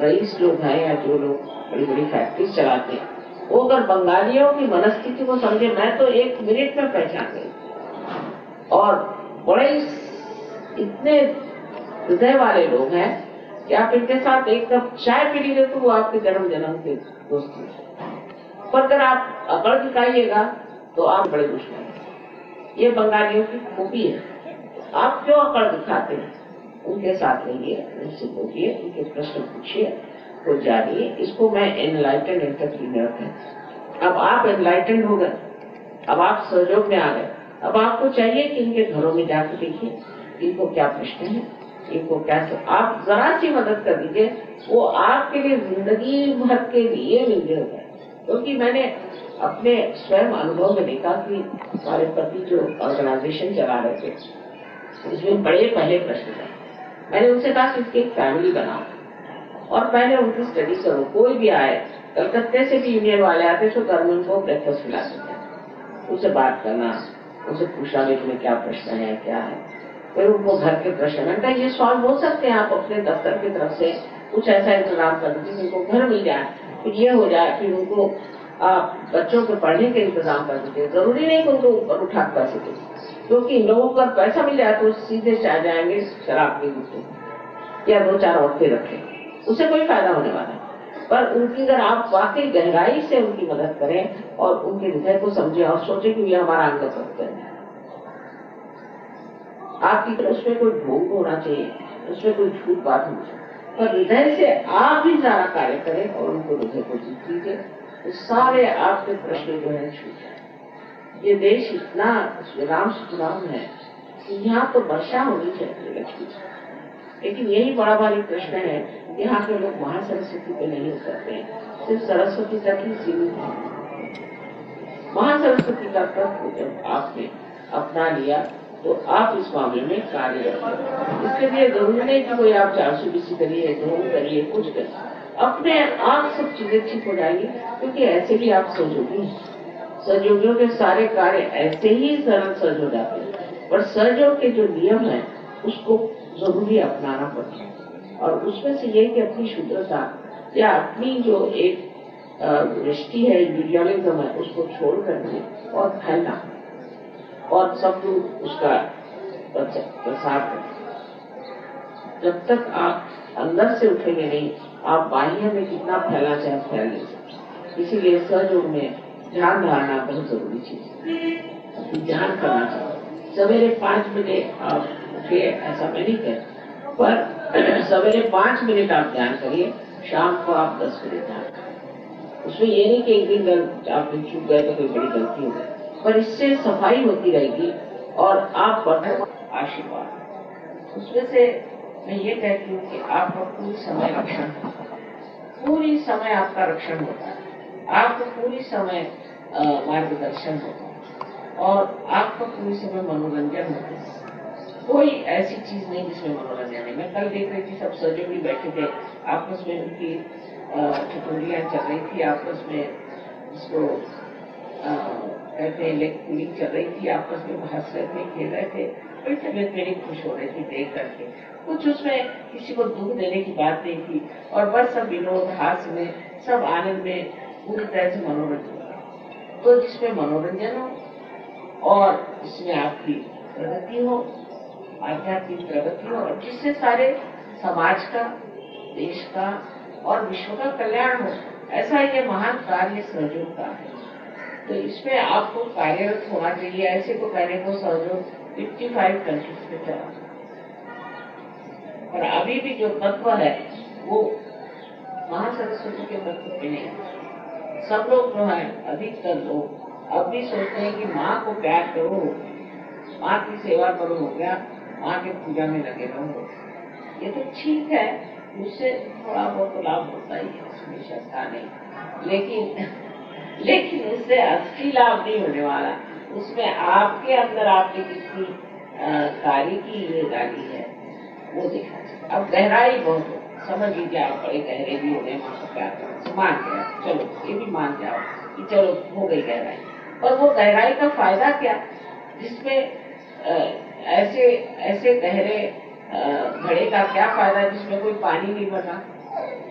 रईस लोग हैं या जो लोग बड़ी बड़ी फैक्ट्रीज चलाते हैं, वो अगर बंगालियों की मनस्थिति को समझे, मैं तो 1 मिनट में पहचान गई। और बड़े इतने हृदय वाले लोग हैं कि आप इनके साथ एक कप चाय पी लीजिए तो वो आपके जन्म जन्म के दोस्त हैं। पर अगर आप अकड़ दिखाइएगा तो आप बड़े दुश्मन हैं। ये बंगालियों की खूबी है। आप क्यों अकड़ दिखाते हैं? उनके साथ रहिए, उनसे बोलिए, उनके प्रश्न पूछिए, तो जानिए। इसको मैं एनलाइटेंड एंटरप्रेन्योर कहती। अब आप एनलाइटेंड हो गए, अब आप सहयोग में आ गए। अब आपको चाहिए कि इनके घरों में जाकर देखिए इनको क्या प्रश्न है, इनको क्या आप जरा सी मदद कर दीजिए, वो आपके लिए जिंदगी भर के लिए मिलने हो गए। क्योंकि मैंने अपने स्वयं अनुभव में देखा कि हमारे पति जो ऑर्गेनाइजेशन चला रहे थे, इसमें बड़े पहले प्रश्न थे। मैंने उनसे कहा कि इसकी एक फैमिली बनाओ और पहले उनकी स्टडी करो। कोई भी आए, कलकत्ते से भी यूनियन वाले आते तो घर में उनको ब्रेकफास्ट खिलाते थे, उनसे बात करना, उनसे पूछना भी तुम्हें क्या प्रश्न है, क्या है, फिर उनको घर के प्रश्न है ये सॉल्व हो सकते हैं। आप अपने दफ्तर की तरफ से कुछ ऐसा इंतजाम कर दीजिए उनको घर मिल जाए, फिर ये हो जाए, फिर उनको आप बच्चों के पढ़ने के इंतजाम कर दीजिए। जरूरी नहीं कि उनको ऊपर उठा कर सके, क्योंकि इन लोगों को पैसा मिल जाए तो सीधे चाह जाएंगे शराब के दूसरे या 2-4 औरतें रखें, उससे कोई फायदा होने वाला है। पर उनकी अगर आप वाकई गहराई से उनकी मदद करें और उनके हृदय को समझे और सोचे कि ये हमारा अंग सत्य है, आपकी उसमें कोई ढोंग होना चाहिए, उसमें कोई झूठ बात होनी चाहिए, पर हृदय से आप भी सारा कार्य करें और उनको हृदय को जीत लीजिए, तो सारे आपके प्रश्न जो है छूट जाए। ये देश इतना विराम सुराम है कि यहाँ तो वर्षा होनी चाहिए लक्ष्मी, लेकिन यही बड़ा भारी प्रश्न है, यहाँ के लोग महासरस्वती पे नहीं उतरते हैं, सिर्फ सरस्वती तक ही सीमित है। महासरस्वती का तत्व जब आपने अपना लिया तो आप इस मामले में कार्य करें। इसके लिए जरूरी नहीं कि कोई आप 420 करिए, ध्रुव करिए, कुछ करिए, अपने आप सब चीजें ठीक हो जाएगी, क्योंकि ऐसे भी आप सहयोगी हैं। सहयोगियों के सारे कार्य ऐसे ही सरल सहज हो जाते हैं, पर सहयोग के जो नियम है उसको जरूरी अपनाना पड़ता है। और उसमें से ये कि अपनी शुद्धता या अपनी जो एक दृष्टि है, इंडिविजुअलिज्म है, उसको छोड़ करके और फैलना और सब लोग उसका प्रसार करें। जब तक आप अंदर से उठेंगे नहीं, आप बाह्य में कितना फैलना चाहे फैल नहीं सकते। इसीलिए सहयोग में ध्यान धारणा बहुत जरूरी चीज है। ध्यान करना चाहिए। सवेरे 5 बजे आप उठिए, ऐसा मैं नहीं कहता, पर सवेरे 5 मिनट आप ध्यान करिए, शाम को आप 10 मिनट ध्यान करिए। उसमें ये नहीं कि एक दिन आपने चूक गए तो कोई बड़ी गलती हो गई, पर इससे सफाई होती रहेगी और आप बढ़े आशीर्वाद। उसमें से मैं ये कहती हूँ कि आपका पूरी समय रक्षण, पूरी समय आपका रक्षण होता है, आपको पूरी समय मार्गदर्शन होता है और आपका पूरी समय मनोरंजन होता है। कोई ऐसी चीज नहीं जिसमें मनोरंजन है। मैं कल देख रही थी, सब सहयोगी बैठे थे, आपस में उनकी ठिठुरियां चल रही थी, आपस में इसको कहते हैं लेग पुलिंग चल रही थी, आपस में हंस रहे थे, खेल रहे थे। बड़ी तबीयत मेरी खुश हो रही थी देख करके। कुछ उसमें किसी को दुख देने की बात नहीं थी और बस सब विनोद हास्य में, सब आनंद में, पूरी तरह से मनोरंजन। तो जिसमें मनोरंजन हो और जिसमें आपकी प्रगति हो, आध्यात्मिक प्रगति हो, और जिससे सारे समाज का, देश का और विश्व का कल्याण हो, ऐसा ये महान कार्य सहयोग का है। तो इसमें आपको कार्यरत होना चाहिए। ऐसे को कहने को सहयोग 55 कंट्रीज में चला, और अभी भी जो तत्व है वो महासरस्वती के तत्व पे नहीं है। सब लोग जो है, अधिकतर लोग अब भी सोचते हैं कि माँ को प्यार करो, माँ की सेवा करो, हो गया, माँ के पूजा में लगे रहो। ये तो ठीक है, उससे थोड़ा बहुत लाभ होता ही है, उसमें शंका नहीं, लेकिन उससे असली लाभ नहीं होने वाला। उसमें आपके अंदर आपने कितनी कार्य की ये डाली है वो देखना चाहिए। अब गहराई बहुत हो, समझ लीजिए आप बड़े गहरे भी हो गए, माँ को प्यार करो, मान गया, चलो ये भी मान जाओ कि चलो हो गई गहराई, और वो गहराई का फायदा क्या, जिसमें ऐसे गहरे घड़े का क्या फायदा जिसमें कोई पानी नहीं बना,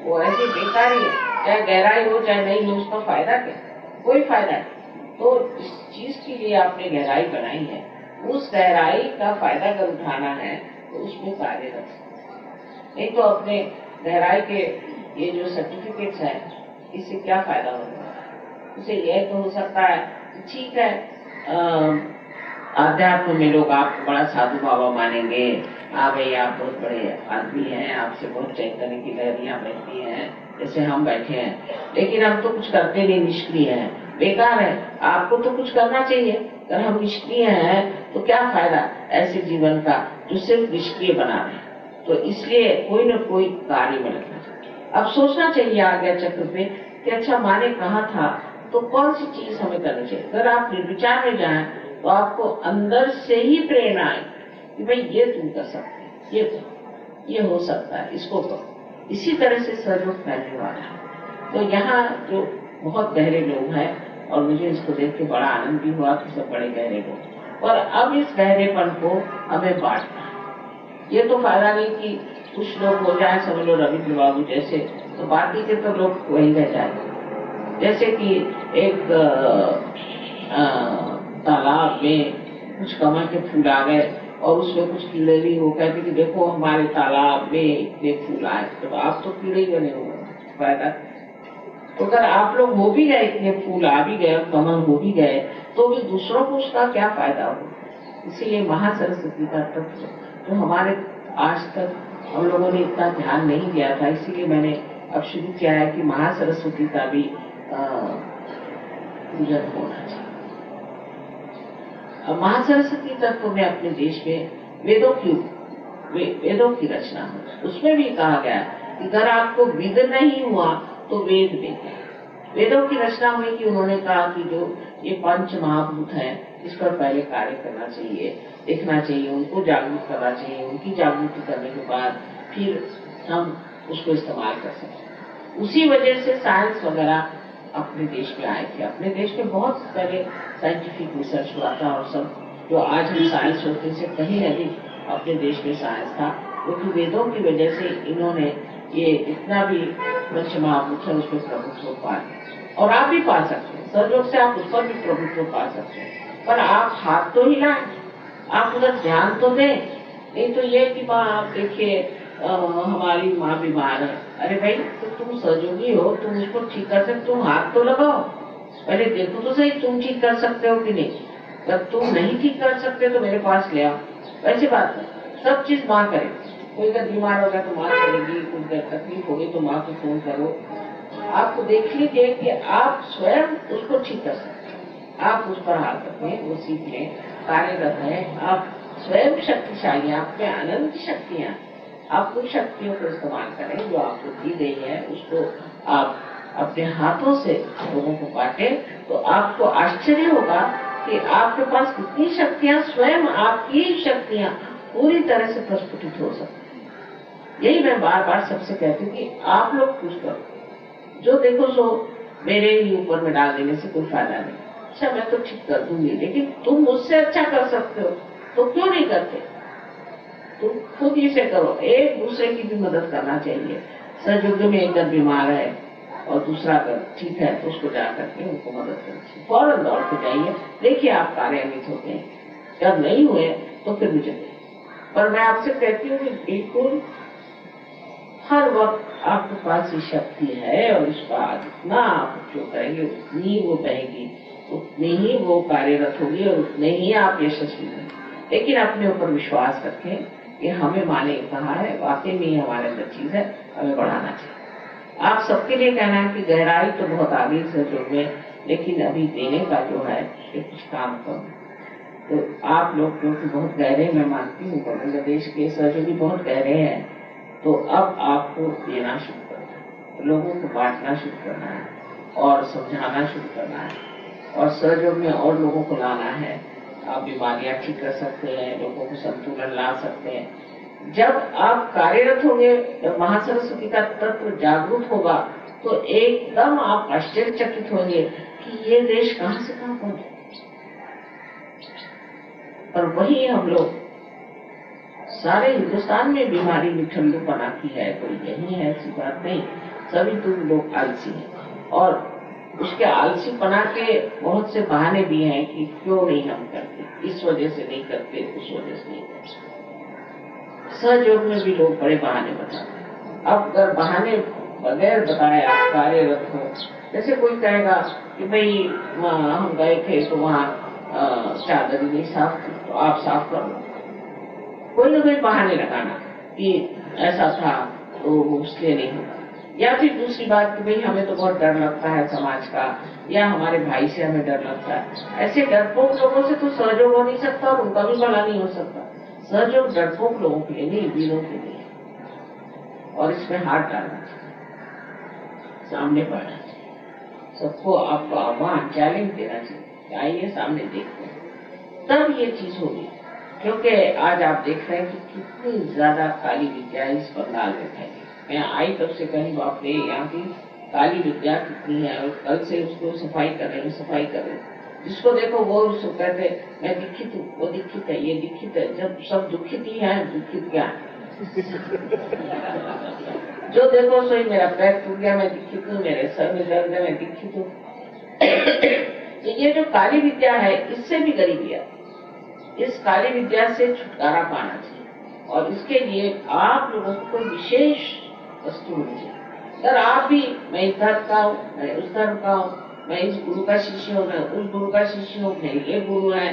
वो ऐसे बेकार ही है। चाहे गहराई हो चाहे नहीं हो, उसका फायदा क्या, कोई फायदा नहीं। तो जिस चीज के लिए आपने गहराई बनाई है, उस गहराई का फायदा अगर उठाना है तो उसमें कार्य रख सकते। नहीं तो अपने गहराई के ये जो सर्टिफिकेट्स है, इससे क्या फायदा होगा। उसे यह तो हो सकता है ठीक है, आध्यात्म में लोग आपको बड़ा साधु बाबा मानेंगे, हाँ भाई आप बहुत बड़े आदमी हैं, आपसे बहुत चैतन्य की लहरियां बहती हैं, जैसे हम बैठे हैं, लेकिन हम तो कुछ करते नहीं, निष्क्रिय हैं, बेकार है। आपको तो कुछ करना चाहिए। अगर हम निष्क्रिय हैं तो क्या फायदा ऐसे जीवन का जो सिर्फ निष्क्रिय बना रहे। तो इसलिए कोई न कोई कार्य में लगना चाहिए। अब सोचना चाहिए आ गया चक्र पे कि अच्छा माँ ने कहा था तो कौन सी चीज हमें करनी चाहिए। अगर आप निर्विचार में जाएं तो आपको अंदर से ही प्रेरणा आए कि भाई ये तुम कर सकते हैं, ये हो सकता है, इसको करो। इसी तरह से सहयोग फैलने वाला है। तो यहाँ जो बहुत गहरे लोग हैं, और मुझे इसको देख के बड़ा आनंद भी हुआ कि सब बड़े गहरे लोग, और अब इस गहरेपन को हमें बांटना है। ये तो फायदा नहीं कि कुछ लोग हो जाए, समझ लो रविंद्र बाबू जैसे, तो बाकी के तो लोग वही रह जाए। जैसे कि एक तालाब में कुछ कमल के फूल आ गए और उसमें कुछ कीड़े भी हो, कहते कि देखो हमारे तालाब में इतने फूल आए, तो आप तो कीड़े ही बने हुए, फायदा। तो अगर आप लोग हो भी गए, इतने फूल आ भी गए, कमल हो भी गए, तो भी दूसरों को उसका क्या फायदा हो। इसीलिए महासरस्वती का तत्व तो हमारे आज तक हम लोगों ने इतना ध्यान नहीं दिया था, इसीलिए मैंने अब शुरू किया है कि महासरस्वती का भी पूजन होना चाहिए। महासरस्वती तत्व में अपने देश में वेदों की वेदों की रचना हो। उसमें भी कहा गया कि अगर आपको विद नहीं हुआ तो वेद देते। वेदों की रचना हुई कि उन्होंने कहा कि जो ये पंच महाभूत हैं इस पर पहले कार्य करना चाहिए, देखना चाहिए, उनको जागरूक करना चाहिए, उनकी जागृति करने के बाद फिर हम उसको इस्तेमाल कर सकते। उसी वजह से साइंस वगैरह अपने देश में आए थे। अपने देश में बहुत पहले साइंटिफिक रिसर्च हुआ था और सब जो आज हम साइंस होते से कहीं अधिक अपने देश में साइंस था, क्योंकि वेदों की वजह से इन्होंने ये जितना भी पंच महाभूत है उसमें प्रभुत्व पा लिया। और आप भी पा सकते हैं, सहयोग से आप उस पर भी प्रभुत्व पा सकते हैं, पर आप हाथ तो हिलाएं, आप उधर ध्यान तो दें। नहीं तो ये कि माँ आप देखिए हमारी माँ बीमार है, अरे भाई तो तुम सहयोगी हो, तुम उसको ठीक कर सकते, तुम हाथ तो लगाओ, पहले देखो तो सही तुम ठीक कर सकते हो कि नहीं। जब तुम नहीं ठीक कर सकते तो मेरे पास ले आओ। वैसी बात है, सब चीज माँ करे। कोई अगर बीमार होगा तो माँ करेगी, कुछ तकलीफ होगी तो माँ को फोन करो। आप देख लीजिए कि आप स्वयं उसको ठीक कर सकते हैं, आप उस पर हाथ रखें, वो सीख लें, कार्यरत है, आप स्वयं शक्तिशाली, आप में अनंत शक्तियां, आप उन शक्तियों को इस्तेमाल करें जो आपको दी गई है, उसको आप अपने हाथों से लोगों को बांटे, तो आपको आश्चर्य होगा कि आपके पास कितनी शक्तियां, स्वयं आपकी शक्तियां पूरी तरह से प्रस्फुटित हो सकती हैं। यही मैं बार बार सबसे कहती हूँ कि आप लोग कुछ करो, जो देखो सो मेरे ही ऊपर में डाल देने से कोई फायदा नहीं। अच्छा मैं तो ठीक कर दूंगी, लेकिन तुम मुझसे अच्छा कर सकते हो तो क्यों नहीं करते? तुम खुद ही से करो, एक दूसरे की भी मदद करना चाहिए। सहयोग में एक अगर बीमार है और दूसरा अगर ठीक है तो उसको जा करके उनको मदद करनी, फौरन दौड़ के जाइए, देखिए आप कार्यान्वित होते हैं। जब नहीं हुए तो फिर मुझे, पर मैं आपसे कहती हूँ कि बिल्कुल हर वक्त आपके पास ये शक्ति है और इसका जितना आप उपयोग करेंगे उतनी वो बहेगी, उतनी ही वो कार्यरत होगी और उतने ही आप यशस्वी होंगे। लेकिन अपने ऊपर विश्वास रखें कि हमें माँ ने कहा है, वाकई में हमारे अंदर चीज है, हमें बढ़ाना चाहिए। आप सबके लिए कहना है कि गहराई तो बहुत आगे सहयोग में, लेकिन अभी देने का जो है ये कुछ काम करो। तो आप लोग क्योंकि बहुत गहरे, मैं मानती हूँ बांग्लादेश के सहयोगी बहुत गहरे हैं, तो अब आपको देना शुरू करना है, लोगों को बांटना शुरू करना है और समझाना शुरू करना है और सहयोग में और लोगों को लाना है। आप बीमारियां ठीक कर सकते हैं, लोगों को संतुलन ला सकते हैं। जब आप कार्यरत होंगे, जब महासरस्वती का तत्व जागरूक होगा तो एकदम आप आश्चर्यचकित होंगे कि ये देश कहां से कहां पहुंचे। और वही हम लोग सारे हिंदुस्तान में बीमारी निठल्लू बनाती है, कोई यही है, ऐसी बात नहीं। सभी तुम लोग आलसी हैं और उसके आलसी बना के बहुत से बहाने भी हैं कि क्यों नहीं हम करते, इस वजह से नहीं करते, उस वजह से नहीं करते। सहयोग में भी लोग बड़े बहाने बताते हैं। अब अगर बहाने बगैर बताए आप कार्यरत हो, जैसे कोई कहेगा कि भाई हम गए थे तो वहाँ चादर नहीं साफ थी तो आप साफ कर लो, कोई ना कोई बहाने लगाना कि ऐसा था तो उसलिए नहीं होगा। या फिर दूसरी बात कि भाई हमें तो बहुत डर लगता है समाज का, या हमारे भाई से हमें डर लगता है। ऐसे डरपोक लोगों से तो सहयोग हो नहीं सकता और उनका भी भला नहीं हो सकता। सहयोग डरपोक लोगों के लिए नहीं, वीरों के लिए, और इसमें हाथ डालना चाहिए, सामने बढ़ना चाहिए, सबको आपको आह्वान चैलेंज देना चाहिए, आइए सामने देखते हैं, तब ये चीज होगी। क्योंकि आज आप देख रहे हैं कि कितनी ज्यादा काली विद्या इस बंगाल में फैली। मैं आई तब से कहीं बाप रे यहाँ की काली विद्या कितनी है, और कल से उसको सफाई कर रहे हैं। जिसको देखो वो उसको कहते मैं दीक्षित हूँ, वो दीक्षित है, ये दीक्षित है। जब सब दुखित ही है, दुखित क्या है? जो देखो सोई मेरा पैर टूट गया मैं दीक्षित हूँ, मेरे सर में दर्द है मैं दीक्षित हूँ। ये जो काली विद्या है इससे भी गरीबी है। इस काली विद्या से छुटकारा पाना चाहिए और इसके लिए आप लोगों को विशेष वस्तु होनी चाहिए। अगर आप भी, मैं इस धर्म का हूँ, मैं उस धर्म का हूँ, मैं इस गुरु का शिष्य हूँ, मैं उस गुरु का शिष्य हूँ, मेरे ये गुरु है,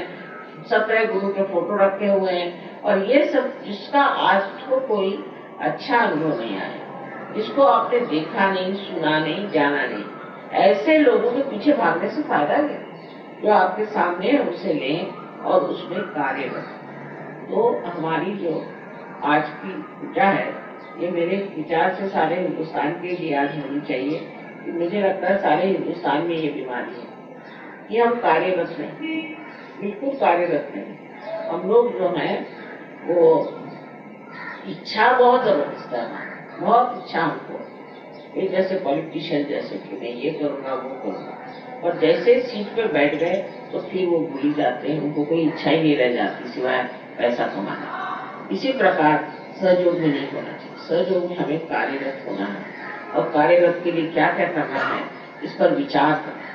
17 गुरु के फोटो रखे हुए हैं, और ये सब जिसका आज तो कोई अच्छा अनुभव नहीं आया, जिसको आपने देखा नहीं, सुना नहीं, जाना नहीं, ऐसे लोगों के पीछे भागने से फायदा नहीं। जो आपके सामने है उसे लें और उसमें कार्य करें। तो हमारी जो आज की पूजा है, ये मेरे विचार से सारे हिंदुस्तान के लिए आज होनी चाहिए। मुझे लगता है सारे हिंदुस्तान में ये बीमारी है कि हम कार्यरत नहीं, बिल्कुल कार्यरत नहीं। हम लोग जो है वो इच्छा बहुत जबरदस्त है, बहुत इच्छा हमको, ये जैसे पॉलिटिशियन जैसे कि मैं ये करूंगा वो करूंगा, और जैसे सीट पे बैठ गए तो फिर वो भूल जाते हैं, उनको कोई इच्छा ही नहीं रह जाती सिवाय पैसा कमाना। इसी प्रकार सहयोग में नहीं होना चाहिए। सहयोग में हमें कार्यरत होना है, और कार्यरत के लिए क्या क्या करना है इस पर विचार करना है।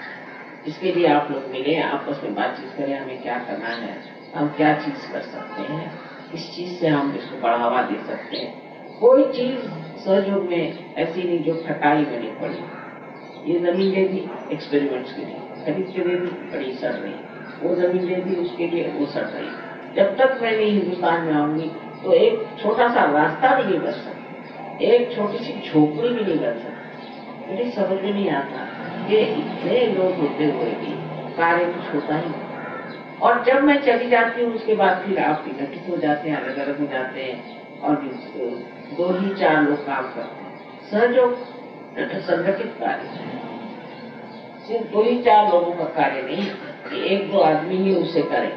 इसके लिए आप लोग मिले, आपस में बातचीत करें, हमें क्या करना है, हम क्या चीज कर सकते हैं, किस चीज से हम इसको बढ़ावा दे सकते हैं। कोई चीज सहयोग में ऐसी नहीं जो खटाई में नहीं पड़ी। ये जमीन दे दी एक्सपेरिमेंट्स के लिए, खरीद के दे दी, बड़ी सड़ रही, वो जमीन दे दी उसके लिए, वो सड़ रही। जब तक मैं नहीं हिंदुस्तान में आऊंगी तो एक छोटा सा रास्ता भी नहीं बन सकता, एक छोटी सी झोपड़ी भी नहीं बन सकती। मुझे समझ में नहीं आता कि इतने लोग होते हुए भी कार्य कुछ होता ही नहीं। और जब मैं चली जाती हूँ उसके बाद फिर आप विघटित हो जाते हैं, अलग अलग हो जाते हैं, और 2 ही 4 लोग काम करते हैं। सहयोग संगठित कार्य है, सिर्फ 2 ही 4 लोगों का कार्य नहीं कि 1-2 आदमी ही उसे करें।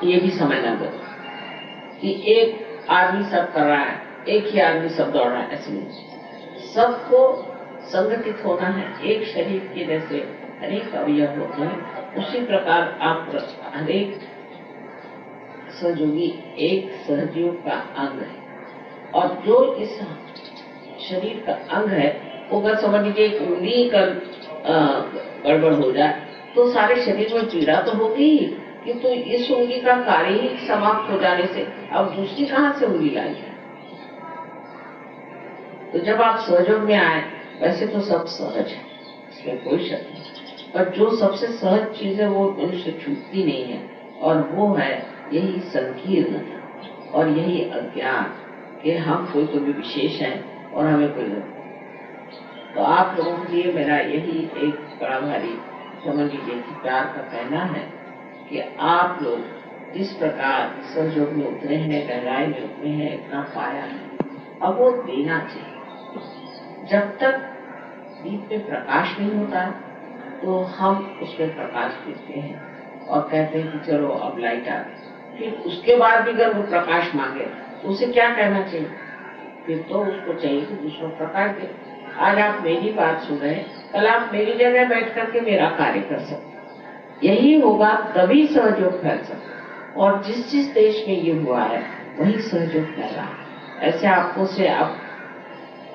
ये भी समझना जरूरी कि एक आदमी सब कर रहा है, एक ही आदमी सब दौड़ रहा है, ऐसे नहीं। सबको संगठित होना है। एक शरीर के जैसे अनेक अवयव होते हैं, उसी प्रकार आप हरेक सहयोगी एक सहयोग का अंग है, और जो इस शरीर का अंग है वो अगर समझ लीजिए एक उंगली का गड़बड़ हो जाए तो सारे शरीर में पीड़ा तो होगी ही, किंतु इस उंगली का कार्य ही समाप्त हो जाने से अब दूसरी कहां से उंगली लाई है। तो जब आप सहयोग में आए, वैसे तो सब सहज है, इसमें कोई शक नहीं, पर जो सबसे सहज चीज है वो मनुष्य छूटती नहीं है, और वो है यही संकीर्णता और यही अज्ञान कि हम कोई तो भी विशेष है और हमें कोई नहीं। तो आप लोगों के लिए मेरा यही एक बड़ा भारी समझ लीजिए कि प्यार का कहना है कि आप लोग जिस प्रकार सहयोग में उतरे हैं, गहराई में उतरे हैं, इतना पाया है, अब वो देना चाहिए। जब तक दीप में प्रकाश नहीं होता तो हम उसमें प्रकाश देते हैं और कहते हैं कि चलो अब लाइट आ गई। फिर उसके बाद भी अगर वो प्रकाश मांगे तो उसे क्या कहना चाहिए? फिर तो उसको चाहिए कि दूसरों प्रकाश दे। आज आप मेरी बात सुन रहे हैं, कल आप मेरी जगह बैठ करके मेरा कार्य कर सकते। यही होगा तभी सहयोग फैल सकता, और जिस देश में ये हुआ है वही सहयोग फैला है। ऐसे आपको से अब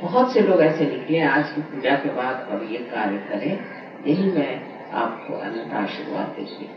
बहुत से लोग ऐसे निकले आज की पूजा के बाद और ये कार्य करें, यही मैं आपको अन्यथा आशीर्वाद देती हूँ।